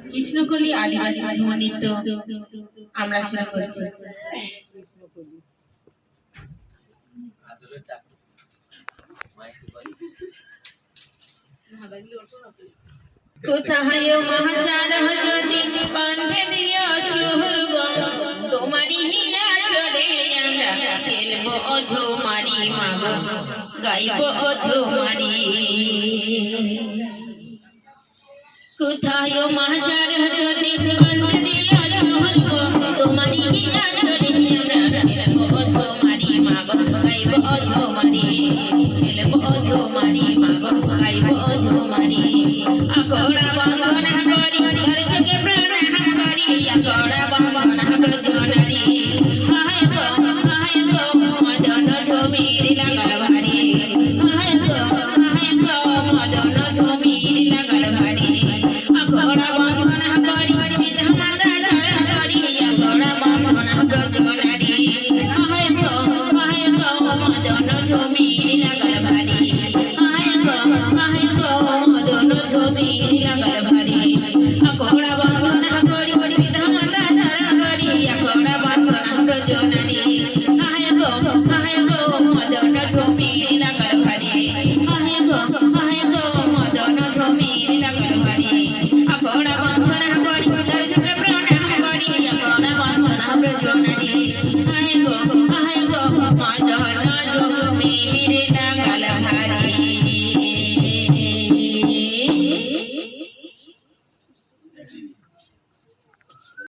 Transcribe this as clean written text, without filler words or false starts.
কৃষ্ণকলি আদিবাসী ঝুমুর নৃত্য আমরা শুরু করছি। কোথায় মহাচার হসতি কণ্ঠে দিও সুরগ তোমারি হিয়া চড়ে আমরা খেলবো ঝুমারি মাগ গাইবো ঝুমারি। কোথায় মহাচার হসতি কণ্ঠে দিও সুরগ তোমারি হিয়া চড়ে আমরা খেলবো ঝুমারি মাগ গাইবো ঝুমারি খেলবো ঝুমারি মাগ গাইবো ঝুমারি। আগোড়া বন্দনা করি দর্শকে প্রণাম করি আগোড়া বন্দনা প্রজনারি হায় গো মদন ঝুমির লাগল ভারি হায় গো মদন ঝুমির লাগল ভারি। আগোড়া বন্দনা করি মাতা ধরা করি আগোড়া বন্দনা প্রজনারি হায় গো মদন ঝুমির লাগল ভারি হায় গো মদন ঝুমির লাগল